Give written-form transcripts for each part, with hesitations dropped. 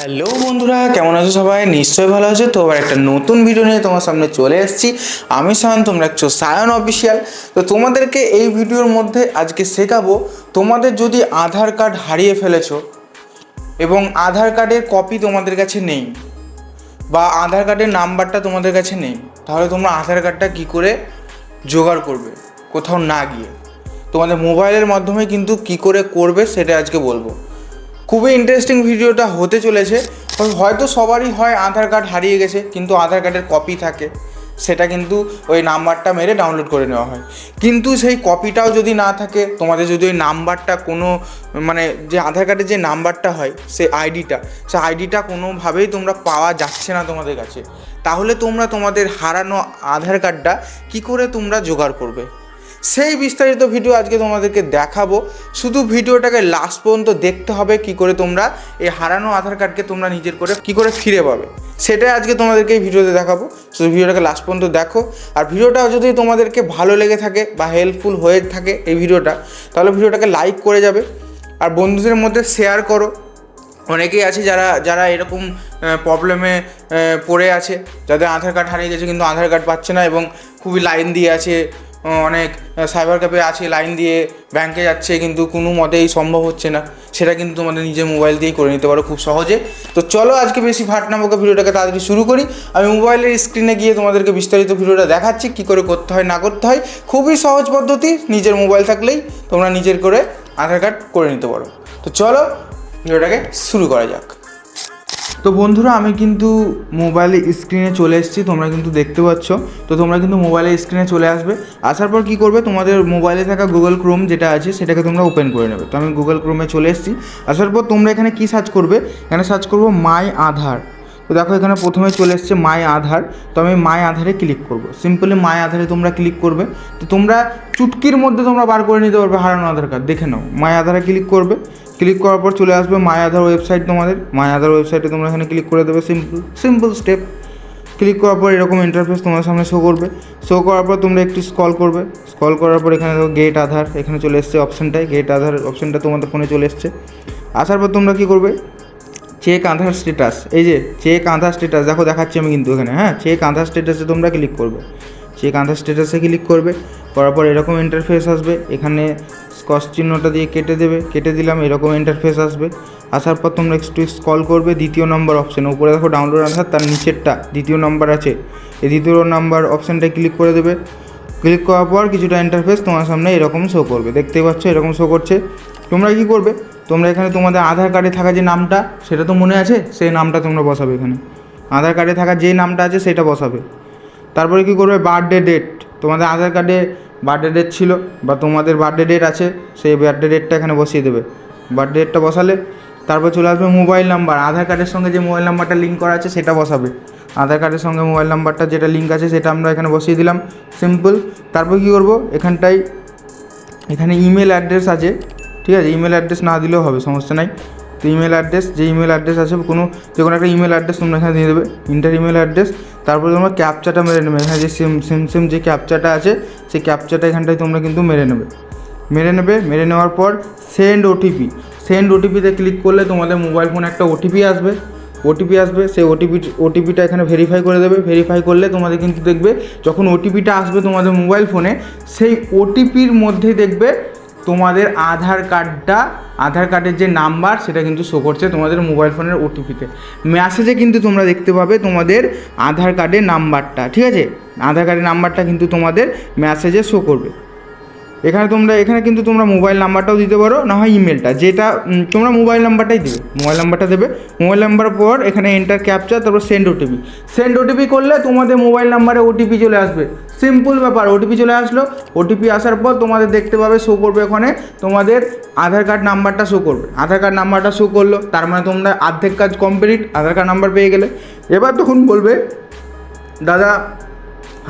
Hello বন্ধুরা, কেমন আছো সবাই? নিশ্চয়ই ভালো আছো। তো আবার একটা নতুন ভিডিও নিয়ে তোমার সামনে চলে এসেছি। আমি সায়ন, তোমরা একটু সায়ন অফিসিয়াল। তো তোমাদেরকে এই ভিডিওর মধ্যে আজকে শেখাবো, তোমাদের যদি আধার কার্ড হারিয়ে ফেলেছো এবং আধার কার্ডের কপি তোমাদের কাছে নেই বা আধার কার্ডের নাম্বারটা তোমাদের কাছে নেই, তাহলে তোমরা আধার কার্ডটা কী করে জোগাড় করবে কোথাও না গিয়ে। তোমাদের মোবাইলের মাধ্যমে কিন্তু কী করে করবে সেটা আজকে বলবো। খুবই ইন্টারেস্টিং ভিডিওটা হতে চলেছে। হয়তো সবারই হয় আধার কার্ড হারিয়ে গেছে, কিন্তু আধার কার্ডের কপি থাকে, সেটা কিন্তু ওই নাম্বারটা মেরে ডাউনলোড করে নেওয়া হয়। কিন্তু সেই কপিটাও যদি না থাকে, তোমাদের যদি ওই নাম্বারটা কোনো যে আধার কার্ডের যে নাম্বারটা হয় সেই আইডিটা কোনোভাবেই তোমরা পাওয়া যাচ্ছে না তোমাদের কাছে, তাহলে তোমরা তোমাদের হারানো আধার কার্ডটা কী করে তোমরা জোগাড় করবে, সেই বিস্তারিত ভিডিও আজকে তোমাদেরকে দেখাবো। শুধু ভিডিওটাকে লাস্ট পর্যন্ত দেখতে হবে, কি করে তোমরা এই হারানো আধার কার্ডকে তোমরা নিজের করে কী করে ফিরে পাবে, সেটাই আজকে তোমাদেরকে এই ভিডিওতে দেখাবো। শুধু ভিডিওটাকে লাস্ট পর্যন্ত দেখো। আর ভিডিওটা যদি তোমাদেরকে ভালো লেগে থাকে বা হেল্পফুল হয়ে থাকে এই ভিডিওটা, তাহলে ভিডিওটাকে লাইক করে যাবে আর বন্ধুদের মধ্যে শেয়ার করো। অনেকেই আছে যারা এরকম প্রবলেমে পড়ে আছে, যাদের আধার কার্ড হারিয়ে গেছে কিন্তু আধার কার্ড পাচ্ছে না এবং খুবই লাইন দিয়ে আছে, অনেক সাইবার ক্যাফে আছে, লাইন দিয়ে ব্যাংকে যাচ্ছে, কিন্তু কোনো মতেই সম্ভব হচ্ছে না। সেটা কিন্তু তোমাদের নিজের মোবাইল দিয়েই করে নিতে পারো খুব সহজে। তো চলো আজকে বেশি ভাট না বকে ভিডিওটাকে তাড়াতাড়ি শুরু করি। আমি মোবাইলের স্ক্রিনে গিয়ে তোমাদেরকে বিস্তারিত ভিডিওটা দেখাচ্ছি, কী করে করতে হয় না করতে হয়। খুবই সহজ পদ্ধতি, নিজের মোবাইল থাকলেই তোমরা নিজের করে আধার কার্ড করে নিতে পারো। তো চলো ভিডিওটাকে শুরু করা যাক। তো বন্ধুরা, আমি কিন্তু মোবাইলের স্ক্রিনে চলে এসেছি, তোমরা কিন্তু দেখতে পাচ্ছ। তো তোমরা কিন্তু মোবাইলের স্ক্রিনে চলে আসবে। আসার পর কী করবে, তোমাদের মোবাইলে থাকা গুগল ক্রোম যেটা আছে সেটাকে তোমরা ওপেন করে নেবে। তো আমি গুগল ক্রোমে চলে এসেছি। আসার পর তোমরা এখানে কী সার্চ করবে, এখানে সার্চ করবো মাই আধার। তো দেখো এখানে প্রথমে চলে এসছে মাই আধার। তো আমি মাই আধারে ক্লিক করব। সিম্পলি মাই আধারে তোমরা ক্লিক করবে। তো তোমরা চুটকির মধ্যে তোমরা বার করে নিতে পারবে হারানো আধার কার্ড। দেখে নাও, মাই আধারে ক্লিক করবে। ক্লিক করার পর চলে আসবে মাই আধার ওয়েবসাইট। তোমাদের মাই আধার ওয়েবসাইটে তোমরা এখানে ক্লিক করে দেবে। Simple step. ক্লিক করার পর এরকম ইন্টারফেস তোমার সামনে শো করবে। শো করার পর তোমরা একটু স্ক্রল করবে। স্ক্রল করার পর এখানে দেখো গেট আধার, এখানে চলে এসছে অপশানটায়। গেট আধার অপশানটা তোমাদের ফোনে চলে এসছে। আসার পর তোমরা কী করবে, চেক আধার স্ট্যাটাস, এই যে চেক আধার স্ট্যাটাস দেখো দেখাচ্ছি আমি কিন্তু এখানে, হ্যাঁ, চেক আধার স্ট্যাটাসে তোমরা ক্লিক করবে। চেক আধার স্ট্যাটাসে ক্লিক করবে। করার পর এরকম ইন্টারফেস আসবে। এখানে ক্রস চিহ্নটা দিয়ে কেটে দেবে। কেটে দিলাম, এরকম ইন্টারফেস আসবে। আসার পর তোমরা একটু স্ক্রল করবে। দ্বিতীয় নম্বর অপশান উপরে দেখো ডাউনলোড আধার, তার নিচেরটা দ্বিতীয় নাম্বার আছে, এই দ্বিতীয় নাম্বার অপশানটায় ক্লিক করে দেবে। ক্লিক করার পর কিছুটা ইন্টারফেস তোমার সামনে এরকম শো করবে। দেখতেই পাচ্ছ এরকম শো করছে। তোমরা কী করবে, তোমরা এখানে তোমাদের আধার কার্ডে থাকা যে নামটা সেটা তো মনে আছে, সেই নামটা তোমরা বসাবে। এখানে আধার কার্ডে থাকা যে নামটা আছে সেটা বসাবে। তারপরে কী করবে, বার্থডে ডেট, তোমাদের আধার কার্ডে বার্থডে ডেট ছিল বা তোমাদের বার্থডে ডেট আছে, সেই বার্থডে ডেটটা এখানে বসিয়ে দেবে। বার্থডে ডেটটা বসালে তারপর চলে আসবে মোবাইল নাম্বার, আধার কার্ডের সঙ্গে যে মোবাইল নাম্বারটা লিঙ্ক করা আছে সেটা বসাবে। আধার কার্ডের সঙ্গে মোবাইল নাম্বারটা যেটা লিঙ্ক আছে সেটা আমরা এখানে বসিয়ে দিলাম, সিম্পল। তারপর কী করবো, এখানে ইমেল অ্যাড্রেস আছে, ঠিক আছে, ইমেল অ্যাড্রেস না দিলেও হবে, সমস্যা নাই। তো ইমেল অ্যাড্রেস, যে ইমেল অ্যাড্রেস আছে যে কোনো একটা ইমেল অ্যাড্রেস তোমরা এখানে দিয়ে দেবে, ইন্টার ইমেল অ্যাড্রেস। তারপরে তোমরা ক্যাপচাটা মেরে নেবে। এখানে যে সিম যে ক্যাপচাটা আছে সেই ক্যাপচাটা এখানটায় তোমরা কিন্তু মেরে নেবে। মেরে নেওয়ার পর সেন্ড ওটিপিতে ক্লিক করলে তোমাদের মোবাইল ফোনে একটা ওটিপি আসবে। সেই ওটিপিটা এখানে ভেরিফাই করে দেবে। ভেরিফাই করলে তোমাদের কিন্তু দেখবে যখন ওটিপিটা আসবে তোমাদের মোবাইল ফোনে, সেই ওটিপির মধ্যে দেখবে তোমাদের আধার কার্ডের যে নাম্বার সেটা কিন্তু শো করছে তোমাদের মোবাইল ফোনের ওটিপিতে। মেসেজে কিন্তু তোমরা দেখতে পাবে তোমাদের আধার কার্ডের নাম্বারটা, ঠিক আছে, আধার কার্ডের নাম্বারটা কিন্তু তোমাদের মেসেজে শো করবে। এখানে কিন্তু তোমরা মোবাইল নাম্বারটাও দিতে পারো, না হয় ইমেলটা, যেটা তোমরা মোবাইল নাম্বারটাই দেবে, মোবাইল নাম্বার পর এখানে এন্টার ক্যাপচা, তারপর সেন্ড ওটিপি করলে তোমাদের মোবাইল নাম্বারে ওটিপি চলে আসবে। সিম্পল ব্যাপার, ওটিপি চলে আসলো। ওটিপি আসার পর তোমাদের দেখতে পাবে শো করবে ওখানে তোমাদের আধার কার্ড নাম্বারটা শো করবে। আধার কার্ড নাম্বারটা শো করলো, তার মানে তোমরা অর্ধেক কাজ কমপ্লিট, আধার কার্ড নাম্বার পেয়ে গেলে। এবার তখন বলবে, দাদা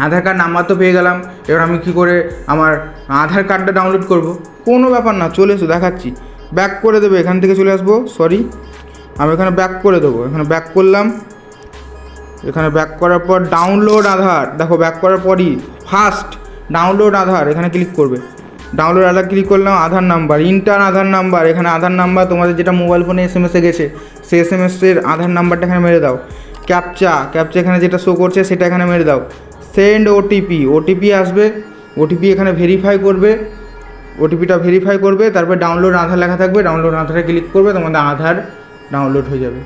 আধার কার্ড নাম্বার তো পেয়ে গেলাম, এবার আমি কী করে আমার আধার কার্ডটা ডাউনলোড করব? কোনো ব্যাপার না, চলে এসো, দেখাচ্ছি। ব্যাক করে দেবে, এখান থেকে চলে আসবো, আমি এখানে ব্যাক করে দেবো। এখানে ব্যাক করলাম। এখানে ব্যাক করার পর ডাউনলোড আধার, দেখো ব্যাক করার পরই ফার্স্ট ডাউনলোড আধার, এখানে ক্লিক করবে। ডাউনলোড আধার ক্লিক করলাম, আধার নাম্বার, ইন্টার্ন আধার নাম্বার, এখানে আধার নাম্বার তোমাদের যেটা মোবাইল ফোনে এসএমএসে গেছে সেই এসএমএসের আধার নাম্বারটা এখানে মেরে দাও। ক্যাপচা এখানে যেটা শো করছে সেটা এখানে মেরে দাও। সেন্ড ওটিপি আসবে, ওটিপি এখানে ভেরিফাই করবে, ওটিপিটা ভেরিফাই করবে, তারপর ডাউনলোড আধার লেখা থাকবে, ডাউনলোড আধারে ক্লিক করবে, তোমাদের আধার ডাউনলোড হয়ে যাবে।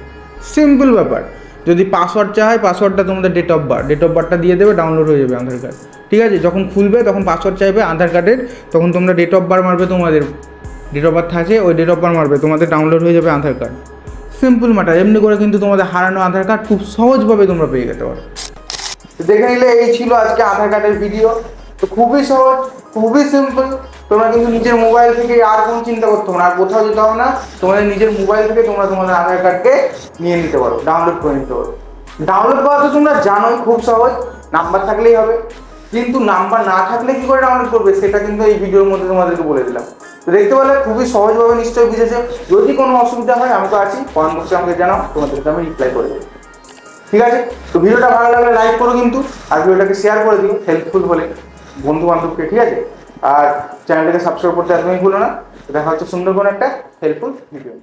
সিম্পল ব্যাপার। যদি পাসওয়ার্ড চাই, পাসওয়ার্ডটা তোমাদের ডেট অফ বার্থটা দিয়ে দেবে, ডাউনলোড হয়ে যাবে আধার কার্ড। ঠিক আছে, যখন খুলবে তখন পাসওয়ার্ড চাইবে আধার কার্ডের, তখন তোমরা ডেট অফ বার্থ মারবে, তোমাদের ডেট অফ বার্থ আছে ওই ডেট অফ বার্থ মারবে, তোমাদের ডাউনলোড হয়ে যাবে আধার কার্ড। Simple matter. এমনি করে কিন্তু তোমাদের হারানো আধার কার্ড খুব সহজভাবে তোমরা পেয়ে যেতে পারো। দেখে নিলে এই ছিল আজকে আধার কার্ডের ভিডিও। তো খুবই সহজ, খুবই সিম্পল। তোমরা কিন্তু নিজের মোবাইল থেকে আর কোনো চিন্তা করতে হবে না, আর কোথাও যেতে হবে না, তোমাদের নিজের মোবাইল থেকে তোমরা তোমাদের আধার কার্ডকে নিয়ে নিতে পারো, ডাউনলোড করে নিতে পারো। ডাউনলোড করা তো তোমরা জানোই, খুব সহজ, নাম্বার থাকলেই হবে। কিন্তু নাম্বার না থাকলে কি করে ডাউনলোড করবে সেটা কিন্তু এই ভিডিওর মধ্যে তোমাদেরকে বলে দিলাম। তো দেখতে পেলে খুবই সহজভাবে নিশ্চয়ই বুঝেছো। যদি কোনো অসুবিধা হয় আমাকে আছি, কমেন্ট বক্সে আমাকে জানাও, তোমাদেরকে আমি রিপ্লাই করে দেবো। ঠিক আছে, তো ভিডিওটা ভালো লাগলে লাইক করো কিন্তু, আর ভিডিওটাকে শেয়ার করে দিও হেল্পফুল হলে বন্ধু বান্ধবকে। ঠিক আছে, আর চ্যানেলটাকে সাবস্ক্রাইব করতে একদমই ভুলো না। দেখা হচ্ছে সুন্দর কোনো একটা হেল্পফুল ভিডিও।